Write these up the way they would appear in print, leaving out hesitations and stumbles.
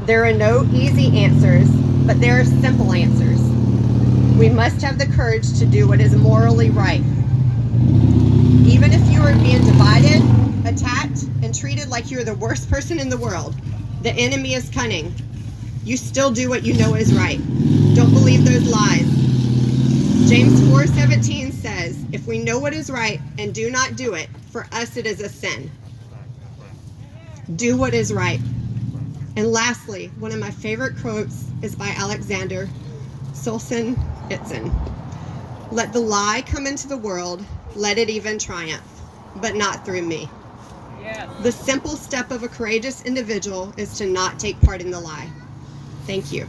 There are no easy answers, but there are simple answers. We must have the courage to do what is morally right. Even if you are being divided, attacked, and treated like you're the worst person in the world, the enemy is cunning. You still do what you know is right. Don't believe those lies. James 4:17 says, if we know what is right and do not do it, for us it is a sin. Do what is right. And lastly, one of my favorite quotes is by Alexander Solzhenitsyn. Let the lie come into the world, let it even triumph, but not through me. Yes. The simple step of a courageous individual is to not take part in the lie. Thank you.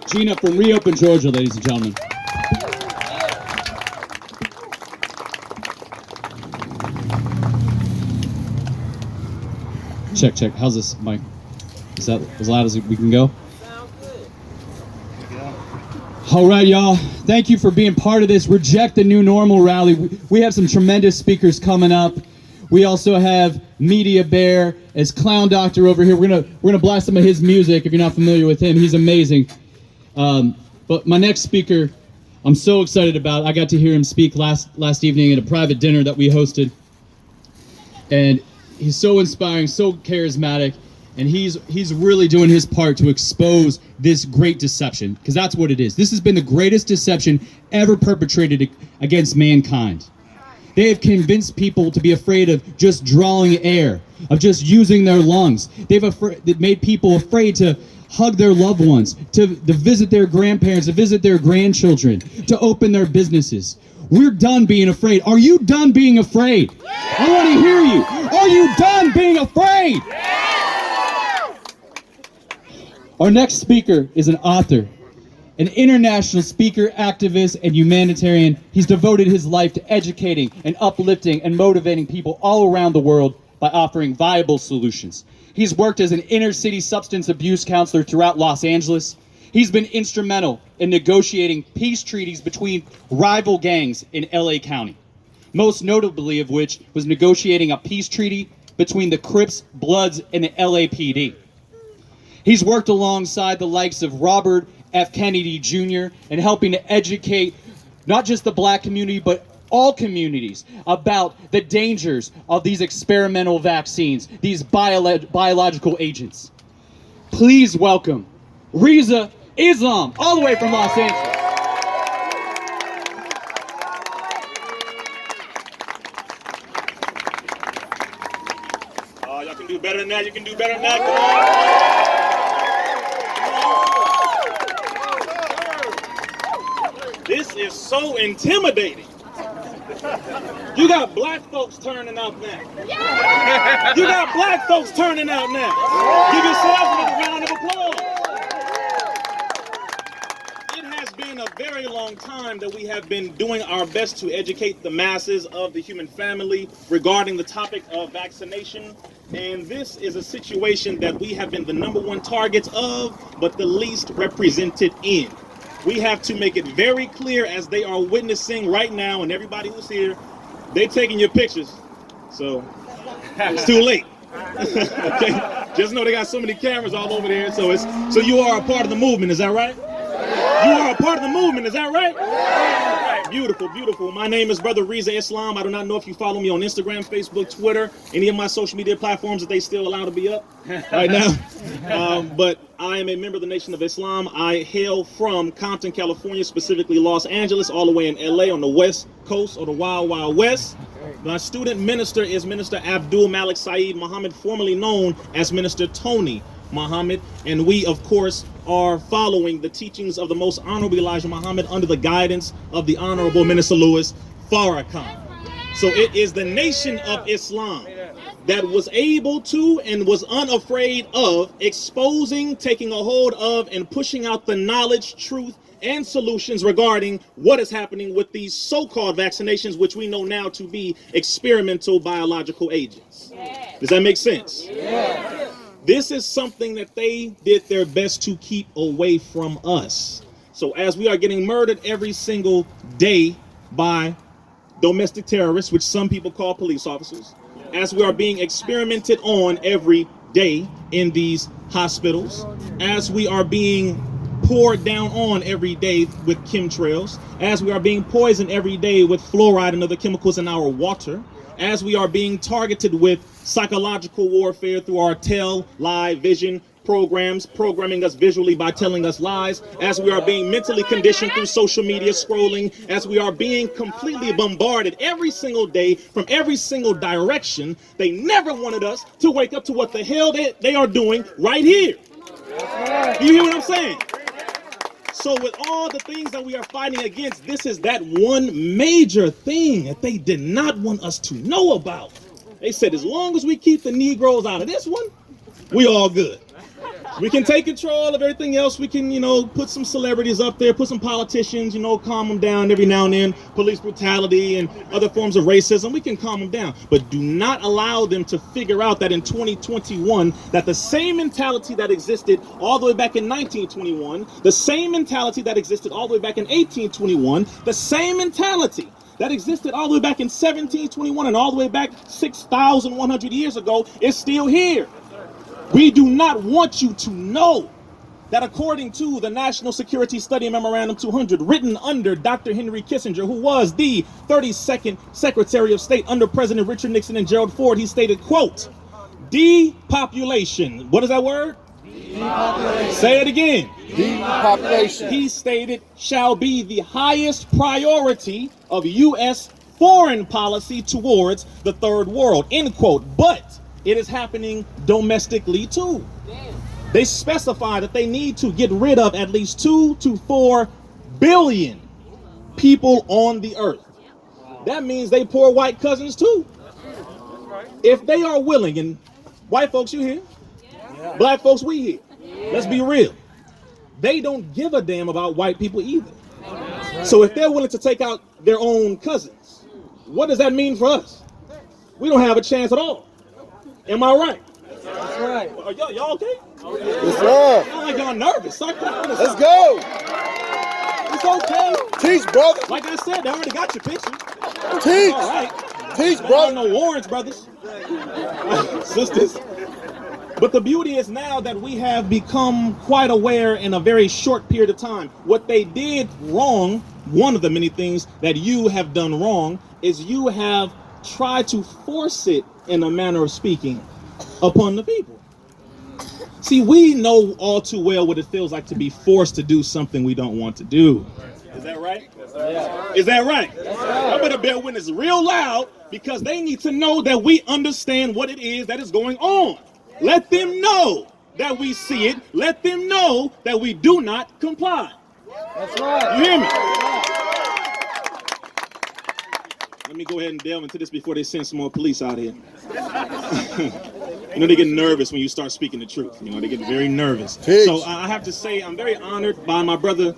Gina from Reopen, Georgia, ladies and gentlemen. Check, check. How's this mic? Is that as loud as we can go? Sounds good. All right, y'all. Thank you for being part of this Reject the New Normal rally. We have some tremendous speakers coming up. We also have Media Bear as Clown Doctor over here. We're gonna blast some of his music if you're not familiar with him. He's amazing. But my next speaker, I'm so excited about. I got to hear him speak last evening at a private dinner that we hosted, and he's so inspiring, so charismatic, and he's really doing his part to expose this great deception, because that's what it is. This has been the greatest deception ever perpetrated against mankind. They have convinced people to be afraid of just drawing air, of just using their lungs. They've made people afraid to hug their loved ones, to visit their grandparents, to visit their grandchildren, to open their businesses. We're done being afraid. Are you done being afraid? Yeah. I want to hear you. Are you done being afraid? Yeah. Our next speaker is an author, an international speaker, activist, and humanitarian. He's devoted his life to educating and uplifting and motivating people all around the world by offering viable solutions. He's worked as an inner-city substance abuse counselor throughout Los Angeles. He's been instrumental in negotiating peace treaties between rival gangs in LA County, most notably of which was negotiating a peace treaty between the Crips, Bloods, and the LAPD. He's worked alongside the likes of Robert F. Kennedy Jr. in helping to educate not just the black community, but all communities about the dangers of these experimental vaccines, these biological agents. Please welcome Riza Islam, all the way from Los Angeles. Y'all can do better than that. You can do better than that. This is so intimidating. You got black folks turning out now. You got black folks turning out now. Give yourselves a round of applause. It has been a very long time that we have been doing our best to educate the masses of the human family regarding the topic of vaccination. And this is a situation that we have been the #1 targets of, but the least represented in. We have to make it very clear, as they are witnessing right now, and everybody who's here, they're taking your pictures. So it's too late. Okay? Just know they got so many cameras all over there. So you are a part of the movement, is that right? You are a part of the movement, is that right? Right. Beautiful, beautiful. My name is Brother Riza Islam. I do not know if you follow me on Instagram, Facebook, Twitter, any of my social media platforms that they still allow to be up right now. But I am a member of the Nation of Islam. I hail from Compton, California, specifically Los Angeles, all the way in LA on the west coast of the Wild Wild West. My student minister is Minister Abdul Malik Saeed Muhammad, formerly known as Minister Tony Muhammad, and we, of course, are following the teachings of the Most Honorable Elijah Muhammad under the guidance of the Honorable Minister Louis Farrakhan. So it is the Nation of Islam that was able to and was unafraid of exposing, taking a hold of, and pushing out the knowledge, truth, and solutions regarding what is happening with these so-called vaccinations, which we know now to be experimental biological agents. Does that make sense? Yeah. This is something that they did their best to keep away from us. So as we are getting murdered every single day by domestic terrorists, which some people call police officers, as we are being experimented on every day in these hospitals, as we are being poured down on every day with chemtrails, as we are being poisoned every day with fluoride and other chemicals in our water, as we are being targeted with psychological warfare through our tell, lie, vision programs, programming us visually by telling us lies, as we are being mentally conditioned through social media scrolling, as we are being completely bombarded every single day from every single direction. They never wanted us to wake up to what the hell they are doing right here. You hear what I'm saying? So with all the things that we are fighting against, this is that one major thing that they did not want us to know about. They said, as long as we keep the Negroes out of this one, we all good. We can take control of everything else. We can, put some celebrities up there, put some politicians, calm them down every now and then. Police brutality and other forms of racism, we can calm them down. But do not allow them to figure out that in 2021, that the same mentality that existed all the way back in 1921, the same mentality that existed all the way back in 1821, the same mentality that existed all the way back in 1721 and all the way back 6,100 years ago is still here. We do not want you to know that according to the National Security Study Memorandum 200, written under Dr. Henry Kissinger, who was the 32nd Secretary of State under President Richard Nixon and Gerald Ford, he stated, quote, depopulation. What is that word? Depopulation. Say it again. Depopulation. He stated, shall be the highest priority of U.S. foreign policy towards the third world, end quote. But it is happening domestically too. They specify that they need to get rid of at least 2 to 4 billion people on the earth. That means they poor white cousins too. If they are willing, and white folks, you here? Black folks, we here. Let's be real. They don't give a damn about white people either. So if they're willing to take out their own cousins, what does that mean for us? We don't have a chance at all. Am I right? That's right. Are y'all okay? Yes, sir. I like y'all nervous. Let's go. It's okay. Teach, brother. Like I said, they already got your picture. Teach. All right. Teach, There are brother. no warrants, brothers. Sisters. But the beauty is now that we have become quite aware in a very short period of time. What they did wrong, one of the many things that you have done wrong, is you have tried to force it, in a manner of speaking, upon the people. See, we know all too well what it feels like to be forced to do something we don't want to do. Is that right? Is that right? I better bear witness real loud, because they need to know that we understand what it is that is going on. Let them know that we see it. Let them know that we do not comply. That's right. You hear me? Let me go ahead and delve into this before they send some more police out here. They get nervous when you start speaking the truth. They get very nervous. Teach. So I have to say, I'm very honored by my brother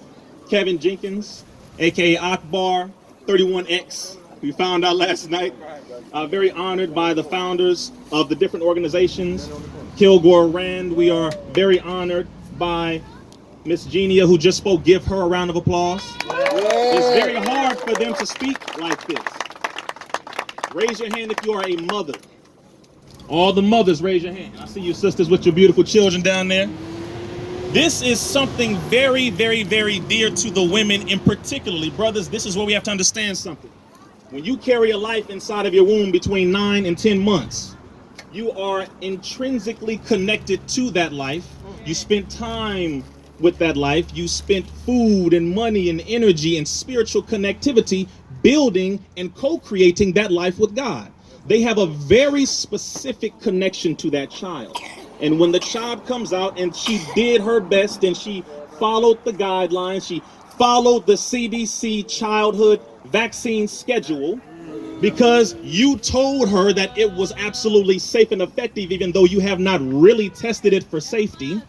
Kevin Jenkins, aka Akbar 31X. We found out last night. Very honored by the founders of the different organizations. Kilgore Rand. We are very honored by Miss Genia, who just spoke. Give her a round of applause. It's very hard for them to speak like this. Raise your hand if you are a mother. All the mothers, raise your hand. I see you sisters with your beautiful children down there. This is something very, very, very dear to the women in particularly. Brothers, this is where we have to understand something. When you carry a life inside of your womb between 9 and 10 months, you are intrinsically connected to that life. You spent time with that life. You spent food and money and energy and spiritual connectivity building and co-creating that life with God. They have a very specific connection to that child. And when the child comes out and she did her best and she followed the guidelines, she followed the CDC childhood vaccine schedule, because you told her that it was absolutely safe and effective, even though you have not really tested it for safety.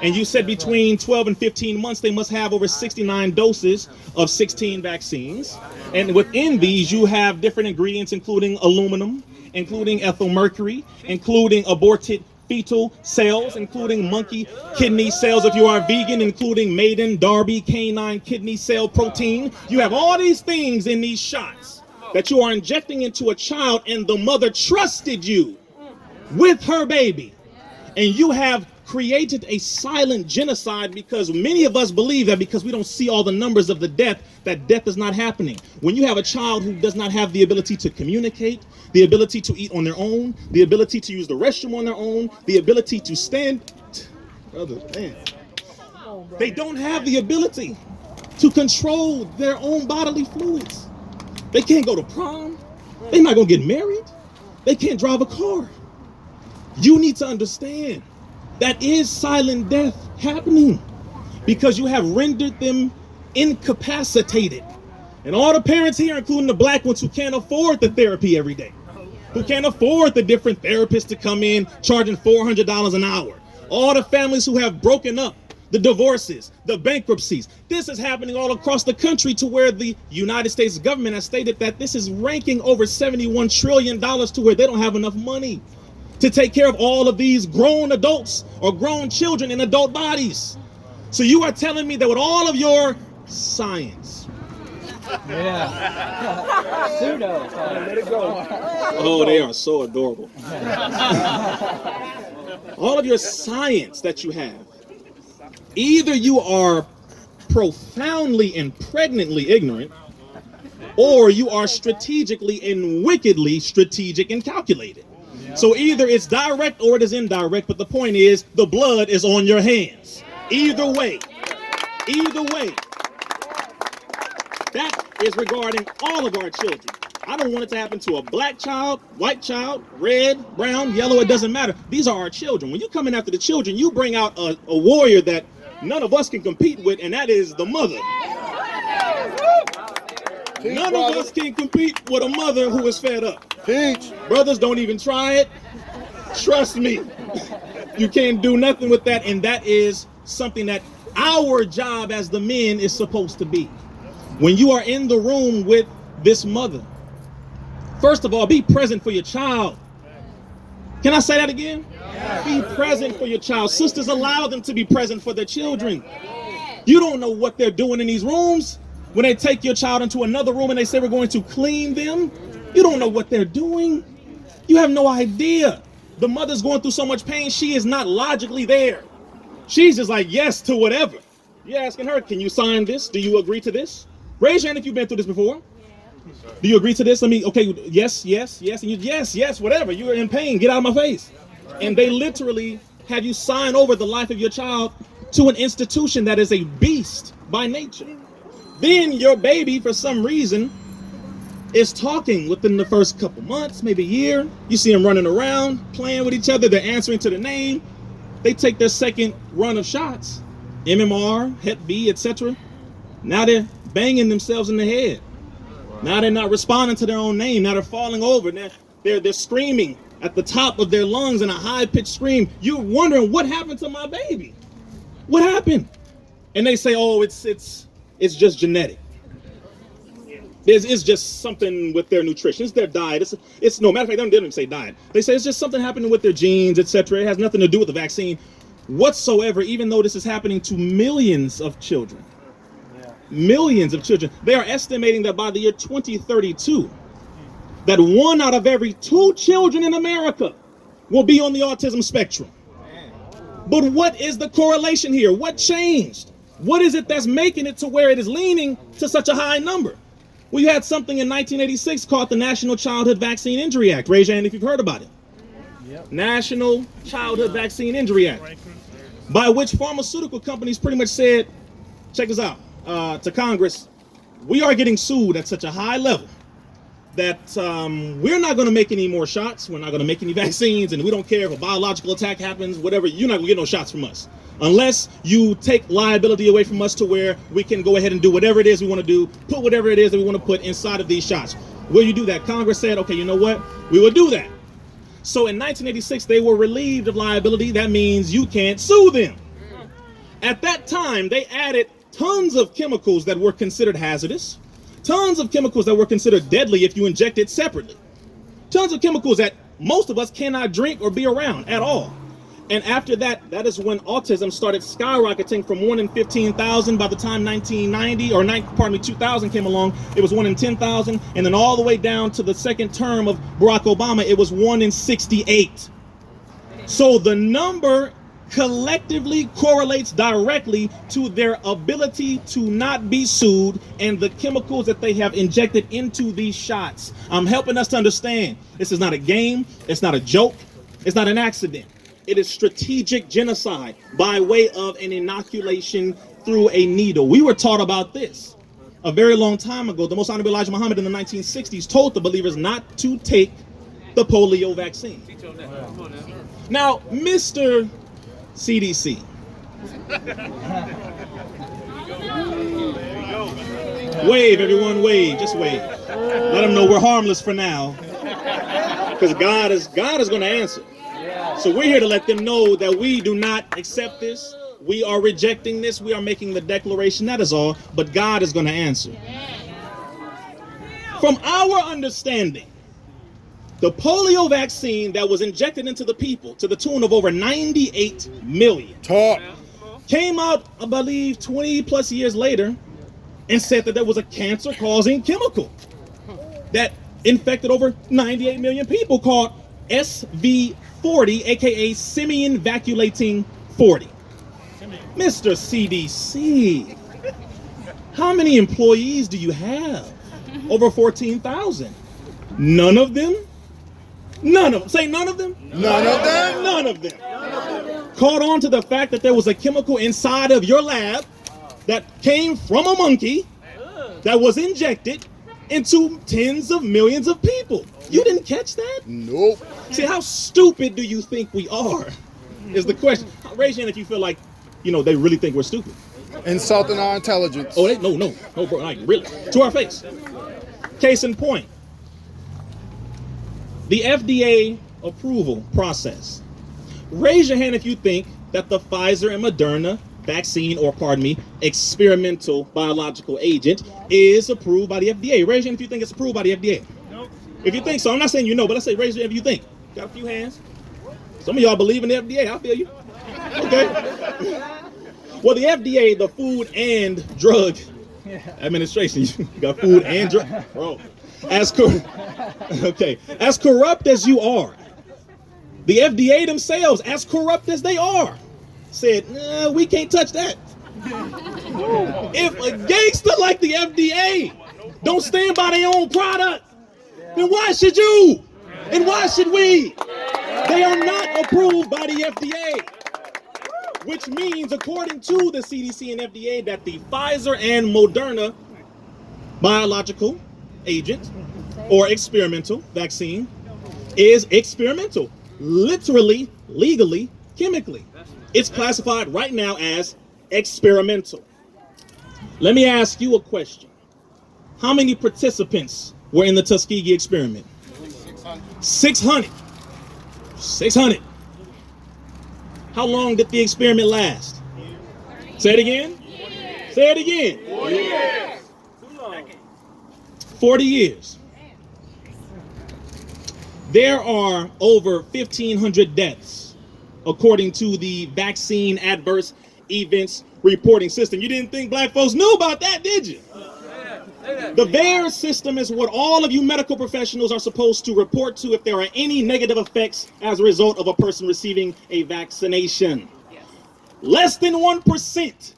And you said between 12 and 15 months, they must have over 69 doses of 16 vaccines. And within these, you have different ingredients, including aluminum, including ethyl mercury, including aborted fetal cells, including monkey kidney cells if you are vegan, including maiden, Darby, canine kidney cell protein. You have all these things in these shots. that you are injecting into a child, and the mother trusted you with her baby, and you have created a silent genocide, because many of us believe that because we don't see all the numbers of the death, that death is not happening. When you have a child who does not have the ability to communicate, the ability to eat on their own, the ability to use the restroom on their own, the ability to stand, they don't have the ability to control their own bodily fluids. They can't go to prom. They're not gonna get married. They can't drive a car. You need to understand that is silent death happening, because you have rendered them incapacitated. And all the parents here, including the black ones who can't afford the therapy every day, who can't afford the different therapists to come in charging $400 an hour, all the families who have broken up, the divorces, the bankruptcies. This is happening all across the country, to where the United States government has stated that this is ranking over $71 trillion, to where they don't have enough money to take care of all of these grown adults or grown children in adult bodies. So you are telling me that with all of your science, Pseudo. Let it go. oh, they are so adorable. All of your science that you have, either you are profoundly and pregnantly ignorant, or you are strategically and wickedly strategic and calculated. So either it's direct or it is indirect, but the point is the blood is on your hands. Either way. That is regarding all of our children. I don't want it to happen to a black child, white child, red, brown, yellow, it doesn't matter. These are our children. When you come in after the children, you bring out a warrior that none of us can compete with, and that is the mother. None of us can compete with a mother who is fed up. Teach. Brothers, don't even try it. Trust me. You can't do nothing with that, and that is something that our job as the men is supposed to be. When you are in the room with this mother, first of all, be present for your child. Can I say that again? Be present for your child. Sisters, allow them to be present for their children. You don't know what they're doing in these rooms. When they take your child into another room and they say we're going to clean them, you don't know what they're doing. You have no idea. The mother's going through so much pain, she is not logically there. She's just like, yes to whatever. You're asking her, can you sign this? Do you agree to this? Raise your hand if you've been through this before. Do you agree to this? Okay, yes, and you, yes, whatever. You're in pain, get out of my face. And they literally have you sign over the life of your child to an institution that is a beast by nature. Then your baby, for some reason, is talking within the first couple months, maybe a year. You see them running around, playing with each other. They're answering to the name. They take their second run of shots, MMR, Hep B, etc. Now they're banging themselves in the head. Now they're not responding to their own name. Now they're falling over. They're screaming at the top of their lungs in a high-pitched scream. You're wondering, what happened to my baby? What happened? And they say, oh, it's just genetic. It's just something with their nutrition. It's their diet. It's no matter of fact, they don't even say diet. They say it's just something happening with their genes, etc. It has nothing to do with the vaccine whatsoever, even though this is happening to millions of children. Millions of children. They are estimating that by the year 2032, that 1 out of every 2 children in America will be on the autism spectrum. But what is the correlation here? What changed? What is it that's making it to where it is leaning to such a high number? We had something in 1986 called the National Childhood Vaccine Injury Act. Raise your hand if you've heard about it. National Childhood Vaccine Injury Act, by which pharmaceutical companies pretty much said, check this out, to Congress, we are getting sued at such a high level that we're not going to make any more shots. We're not going to make any vaccines, and we don't care if a biological attack happens, whatever. You're not going to get no shots from us unless you take liability away from us to where we can go ahead and do whatever it is we want to do, put whatever it is that we want to put inside of these shots. Will you do that? Congress said, okay, you know what? We will do that. So in 1986, they were relieved of liability. That means you can't sue them. At that time, they added tons of chemicals that were considered hazardous, tons of chemicals that were considered deadly if you inject it separately, tons of chemicals that most of us cannot drink or be around at all. And after that, that is when autism started skyrocketing from 1 in 15,000 by the time 2000 came along. It was 1 in 10,000. And then all the way down to the second term of Barack Obama, it was 1 in 68. So the number collectively correlates directly to their ability to not be sued and the chemicals that they have injected into these shots. I'm helping us to understand this is not a game, it's not a joke, it's not an accident. It is strategic genocide by way of an inoculation through a needle. We were taught about this a very long time ago. The Most Honorable Elijah Muhammad in the 1960s told the believers not to take the polio vaccine. Now, Mr. CDC. Wave, everyone, wave. Just wave. Let them know we're harmless for now, because God is going to answer. So we're here to let them know that we do not accept this. We are rejecting this. We are making the declaration. That is all. But God is going to answer. From our understanding, the polio vaccine that was injected into the people to the tune of over 98 million came out, I believe, 20 plus years later and said that there was a cancer-causing chemical that infected over 98 million people called SV40, aka simian vacuolating 40. Mr. CDC, how many employees do you have? Over 14,000. None of them? None of them. Say none of them? None of them? None of them. Caught on to the fact that there was a chemical inside of your lab that came from a monkey that was injected into tens of millions of people. You didn't catch that? Nope. See, how stupid do you think we are? Is the question. Raise your hand if you feel like, they really think we're stupid. Insulting our intelligence. Oh, no, bro, like really, to our face. Case in point, the FDA approval process. Raise your hand if you think that the Pfizer and Moderna vaccine, or pardon me, experimental biological agent is approved by the FDA. Raise your hand if you think it's approved by the FDA. Nope. If you think so, I'm not saying you know, but I say raise your hand if you think. Got a few hands. Some of y'all believe in the FDA. I feel you. Okay. Well, the FDA, the Food and Drug Administration, you got Food and Drug, bro. As corrupt as you are, the FDA themselves, as corrupt as they are, said, nah, we can't touch that. If a gangster like the FDA don't stand by their own product, then why should you? And why should we? They are not approved by the FDA. Which means, according to the CDC and FDA, that the Pfizer and Moderna biological agent or experimental vaccine is experimental, literally, legally, chemically. It's classified right now as experimental. Let me ask you a question. How many participants were in the Tuskegee experiment? 600. 600. How long did the experiment last? Say it again. Say it again. 40 years. 40 years. There are over 1,500 deaths, according to the Vaccine Adverse Events Reporting System. You didn't think black folks knew about that, did you? The VAERS system is what all of you medical professionals are supposed to report to if there are any negative effects as a result of a person receiving a vaccination. Yes. Less than 1%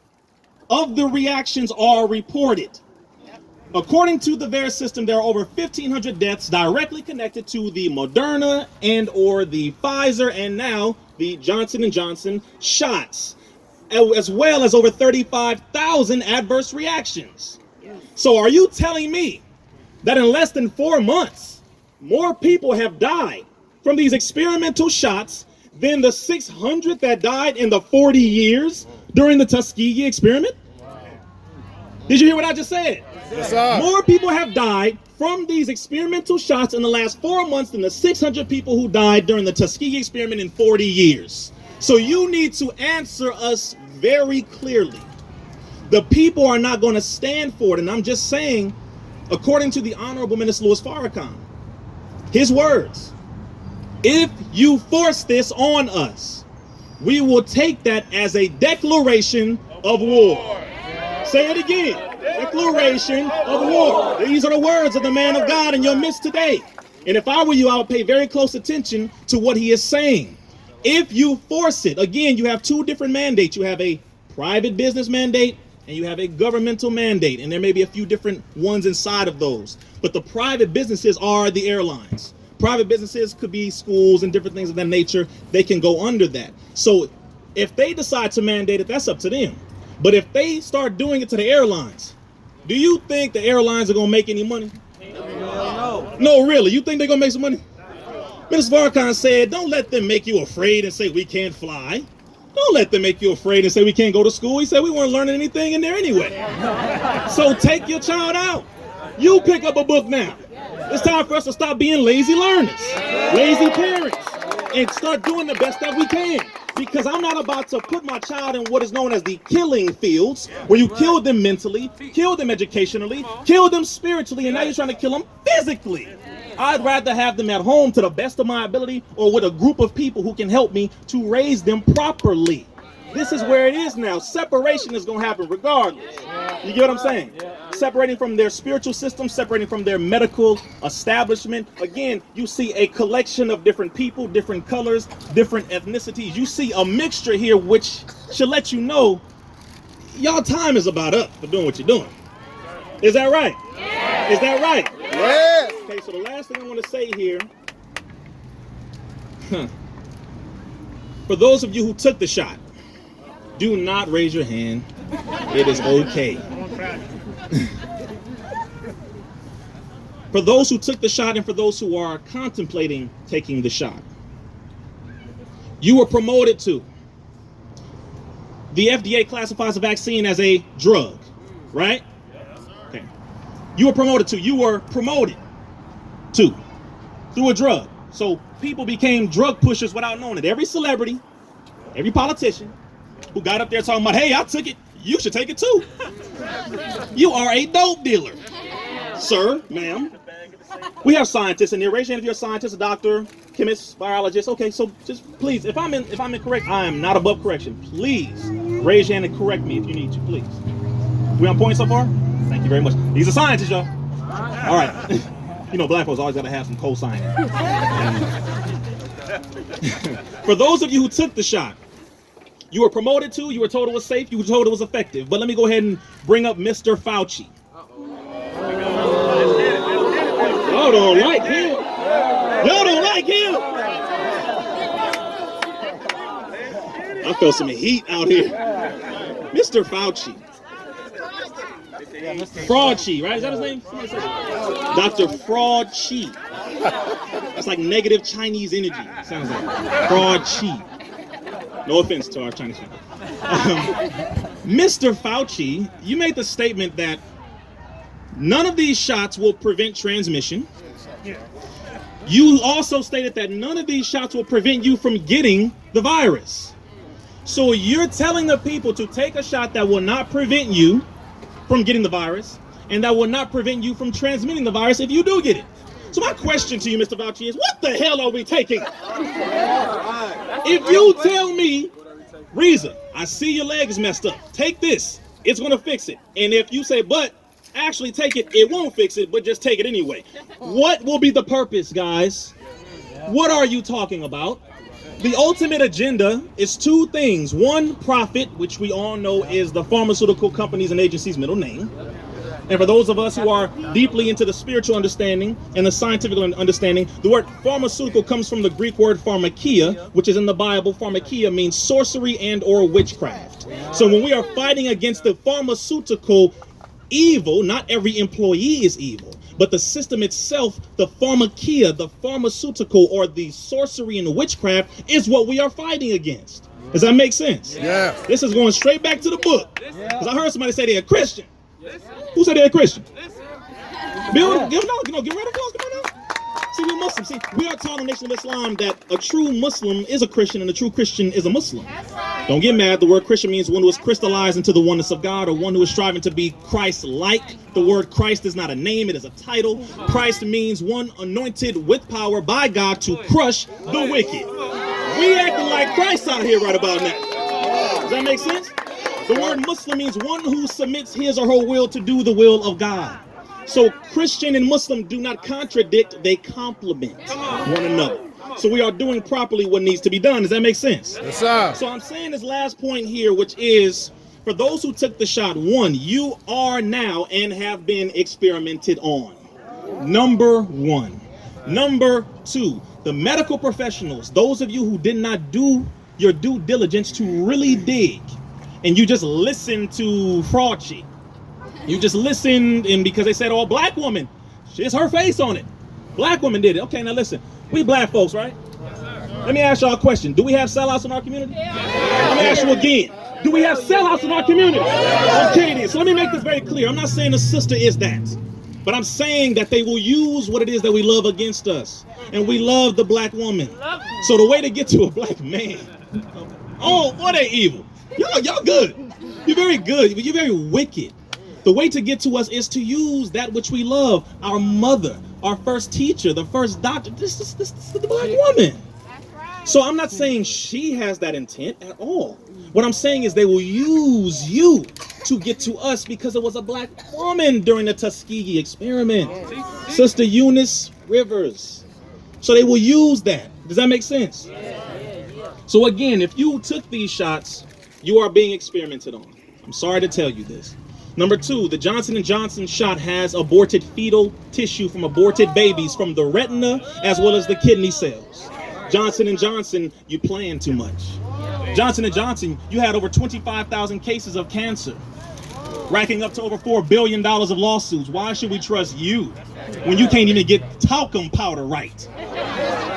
of the reactions are reported. Yep. According to the VAERS system, there are over 1,500 deaths directly connected to the Moderna and or the Pfizer and now the Johnson & Johnson shots, as well as over 35,000 adverse reactions. So are you telling me that in less than 4 months, more people have died from these experimental shots than the 600 that died in the 40 years during the Tuskegee experiment? Did you hear what I just said? Yes, sir. More people have died from these experimental shots in the last 4 months than the 600 people who died during the Tuskegee experiment in 40 years. So you need to answer us very clearly. The people are not going to stand for it. And I'm just saying, according to the Honorable Minister Louis Farrakhan, his words, if you force this on us, we will take that as a declaration of war. Say it again. Declaration of war. These are the words of the man of God in your midst today. And if I were you, I would pay very close attention to what he is saying. If you force it, again, you have two different mandates. You have a private business mandate and you have a governmental mandate. And there may be a few different ones inside of those. But the private businesses are the airlines. Private businesses could be schools and different things of that nature. They can go under that. So if they decide to mandate it, that's up to them. But if they start doing it to the airlines, do you think the airlines are going to make any money? No, really. You think they're going to make some money? Minister Farrakhan said, don't let them make you afraid and say we can't fly. Don't let them make you afraid and say we can't go to school. He said we weren't learning anything in there anyway. So take your child out. You pick up a book now. It's time for us to stop being lazy learners, lazy parents, and start doing the best that we can. Because I'm not about to put my child in what is known as the killing fields, where you kill them mentally, kill them educationally, kill them spiritually, and now you're trying to kill them physically. I'd rather have them at home to the best of my ability or with a group of people who can help me to raise them properly. This is where it is now. Separation is going to happen regardless. You get what I'm saying? Separating from their spiritual system, separating from their medical establishment. Again, you see a collection of different people, different colors, different ethnicities. You see a mixture here which should let you know y'all time is about up for doing what you're doing. Is that right? Is that right? Yes. Okay, so the last thing I want to say here, for those of you who took the shot, do not raise your hand. It is okay. For those who took the shot and for those who are contemplating taking the shot, you were promoted to. The FDA classifies a vaccine as a drug, right? Okay. You were promoted to. You were promoted to through a drug. So people became drug pushers without knowing it. Every celebrity, every politician who got up there talking about, hey, I took it, you should take it too. You are a dope dealer, sir, ma'am. We have scientists in here. Raise your hand if you're a scientist, a doctor, chemist, biologist. Okay, so just please, if I'm incorrect, I am not above correction. Please raise your hand and correct me if you need to, please. We on point so far? Thank you very much. These are scientists, y'all. All right. You know, black folks always got to have some co-signing. For those of you who took the shot, you were promoted to, you were told it was safe, you were told it was effective. But let me go ahead and bring up Mr. Fauci. Y'all don't like him. Y'all don't like him. I felt some heat out here. Mr. Fauci. Fraudchi, right? Is that his name? Dr. Fraudchi. That's like negative Chinese energy. Sounds like Fraudchi. No offense to our Chinese people. Mr. Fauci, you made the statement that none of these shots will prevent transmission. You also stated that none of these shots will prevent you from getting the virus. So you're telling the people to take a shot that will not prevent you from getting the virus and that will not prevent you from transmitting the virus if you do get it. So my question to you, Mr. Fauci, is what the hell are we taking? If you tell me, Reza, I see your leg is messed up. Take this. It's going to fix it. And if you say, but actually take it, it won't fix it, but just take it anyway. What will be the purpose, guys? What are you talking about? The ultimate agenda is two things. One, profit, which we all know is the pharmaceutical companies and agencies' middle name. And for those of us who are deeply into the spiritual understanding and the scientific understanding, the word pharmaceutical comes from the Greek word pharmakia, which is in the Bible. Pharmakia means sorcery and or witchcraft. So when we are fighting against the pharmaceutical evil, not every employee is evil, but the system itself, the pharmakia, the pharmaceutical or the sorcery and witchcraft is what we are fighting against. Does that make sense? Yeah. This is going straight back to the book. Because I heard somebody say they're a Christian. Who said they're a Christian? Bill, give rid of them. Come on now. See, we're Muslims. See, we are taught in the Nation of Islam that a true Muslim is a Christian and a true Christian is a Muslim. Don't get mad. The word Christian means one who is crystallized into the oneness of God or one who is striving to be Christ-like. The word Christ is not a name, it is a title. Christ means one anointed with power by God to crush the wicked. We acting like Christ out here right about now. Does that make sense? The word Muslim means one who submits his or her will to do the will of God. So Christian and Muslim do not contradict, they complement one another. So we are doing properly what needs to be done. Does that make sense? Yes, sir. So I'm saying this last point here, which is, for those who took the shot, one, you are now and have been experimented on. Number one. Number two, the medical professionals, those of you who did not do your due diligence to really dig, and you just listened to Frauci. You just listened, and because they said, oh, black woman, it's her face on it. Black woman did it. Okay, now listen, we black folks, right? Let me ask y'all a question. Do we have sellouts in our community? Let me ask you again. Do we have sellouts in our community? Okay, then. So let me make this very clear. I'm not saying the sister is that. But I'm saying that they will use what it is that we love against us. And we love the black woman. So the way to get to a black man, oh, boy, they evil. Y'all good. You're very good. You're very wicked. The way to get to us is to use that which we love. Our mother, our first teacher, the first doctor. This is the black woman. So I'm not saying she has that intent at all. What I'm saying is they will use you to get to us because it was a black woman during the Tuskegee experiment. Sister Eunice Rivers. So they will use that. Does that make sense? So again, if you took these shots, you are being experimented on. I'm sorry to tell you this. Number two, the Johnson & Johnson shot has aborted fetal tissue from aborted babies from the retina as well as the kidney cells. Johnson & Johnson, you playing too much. Johnson & Johnson, you had over 25,000 cases of cancer, racking up to over $4 billion of lawsuits. Why should we trust you when you can't even get talcum powder right?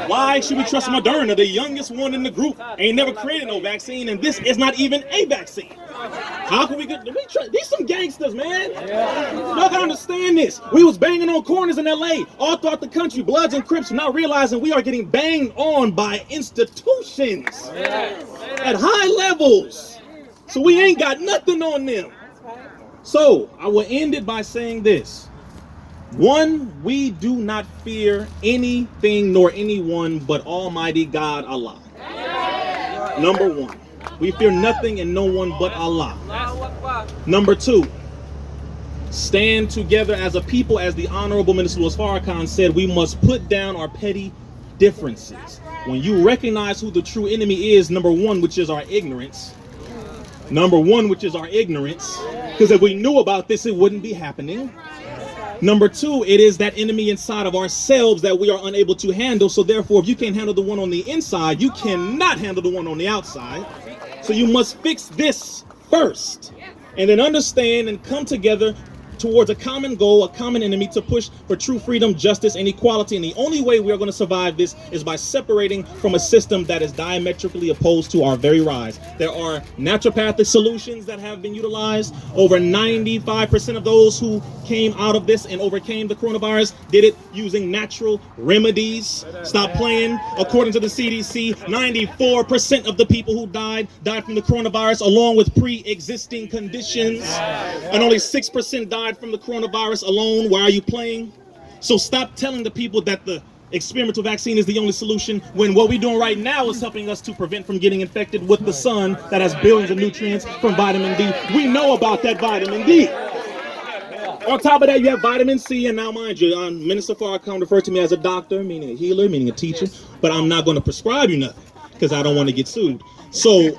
Why should we trust Moderna, the youngest one in the group? Ain't never created no vaccine, and this is not even a vaccine. How can we get, these some gangsters, man. Y'all gotta understand this. We was banging on corners in LA, all throughout the country, Bloods and Crips, not realizing we are getting banged on by institutions at high levels. So we ain't got nothing on them. So I will end it by saying this. One, we do not fear anything nor anyone but Almighty God, Allah. Number one, we fear nothing and no one but Allah. Number two, stand together as a people. As the Honorable Minister Louis Farrakhan said, we must put down our petty differences. When you recognize who the true enemy is, number one, which is our ignorance. Number one, which is our ignorance. Because if we knew about this, it wouldn't be happening. Number two, it is that enemy inside of ourselves that we are unable to handle. So therefore, if you can't handle the one on the inside, you cannot handle the one on the outside. So you must fix this first. And then understand and come together towards a common goal, a common enemy, to push for true freedom, justice, and equality. And the only way we are going to survive this is by separating from a system that is diametrically opposed to our very rise. There are naturopathic solutions that have been utilized. Over 95% of those who came out of this and overcame the coronavirus did it using natural remedies. Stop playing. According to the CDC, 94% of the people who died from the coronavirus along with pre-existing conditions. And only 6% died from the coronavirus alone. Why are you playing? So stop telling the people that the experimental vaccine is the only solution when what we're doing right now is helping us to prevent from getting infected with the sun that has billions of nutrients from vitamin D. We know about that vitamin D. On top of that, you have vitamin C, and now mind you, Minister Farrakhan referred to me as a doctor, meaning a healer, meaning a teacher, but I'm not going to prescribe you nothing because I don't want to get sued. So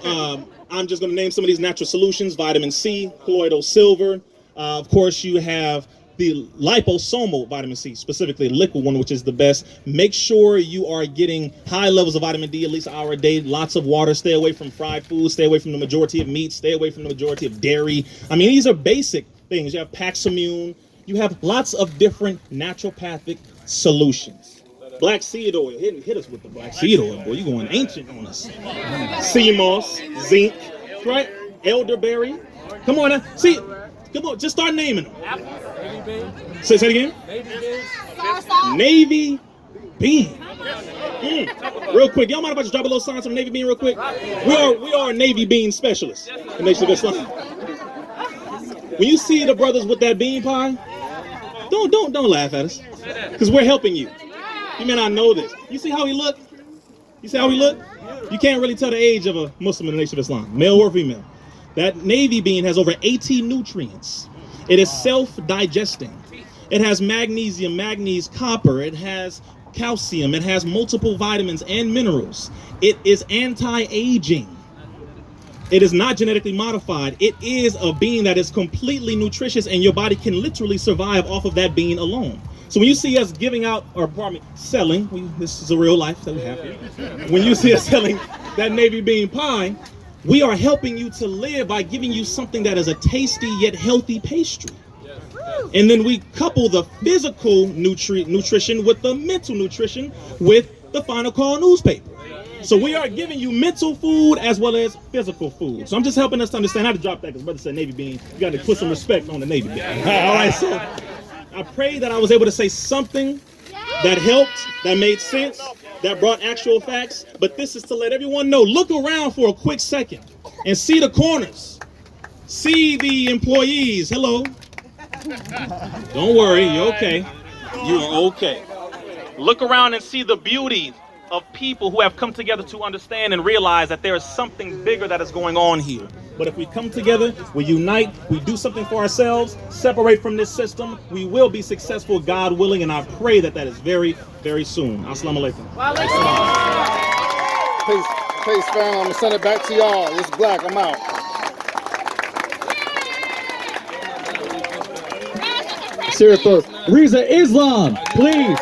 I'm just going to name some of these natural solutions: vitamin C, colloidal silver. Of course, you have the liposomal vitamin C, specifically liquid one, which is the best. Make sure you are getting high levels of vitamin D, at least an hour a day. Lots of water. Stay away from fried foods. Stay away from the majority of meat. Stay away from the majority of dairy. I mean, these are basic things. You have Paximune. You have lots of different naturopathic solutions. Black seed oil. Hit us with the black seed oil, boy. You're going ancient on us. Sea moss, zinc, right? Elderberry. Come on now. See, come on. Just start naming them. Say it again. Navy bean. Real quick. Y'all mind if I just drop a little sign on Navy bean real quick? We are Navy bean specialists. It makes the best sign. When you see the brothers with that bean pie, don't laugh at us, because we're helping you. You may not know this. You see how he look? You see how he look? You can't really tell the age of a Muslim in the Nation of Islam, male or female. That navy bean has over 80 nutrients. It is self-digesting. It has magnesium, manganese, copper. It has calcium. It has multiple vitamins and minerals. It is anti-aging. It is not genetically modified. It is a bean that is completely nutritious, and your body can literally survive off of that bean alone. So when you see us giving out, or pardon me, selling, this is a real life that we have here. When you see us selling that navy bean pie, we are helping you to live by giving you something that is a tasty yet healthy pastry. And then we couple the physical nutrition with the mental nutrition with the Final Call newspaper. So we are giving you mental food as well as physical food. So I'm just helping us to understand how to drop that, because brother said Navy bean. You got to put some respect on the Navy bean. All right, so I pray that I was able to say something that helped, that made sense, that brought actual facts. But this is to let everyone know, look around for a quick second and see the corners. See the employees. Hello. Don't worry, you're okay. You are okay. Look around and see the beauty of people who have come together to understand and realize that there is something bigger that is going on here. But if we come together, we unite, we do something for ourselves, separate from this system, we will be successful, God willing, and I pray that that is very, very soon. Assalamu alaikum. Peace, fam. I'm going to send it back to y'all. It's Black. I'm out. Syria first. Riza Islam, please.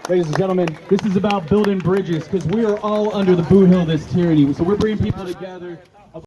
Ladies and gentlemen, this is about building bridges, because we are all under the boot heel of this tyranny. So we're bringing people together.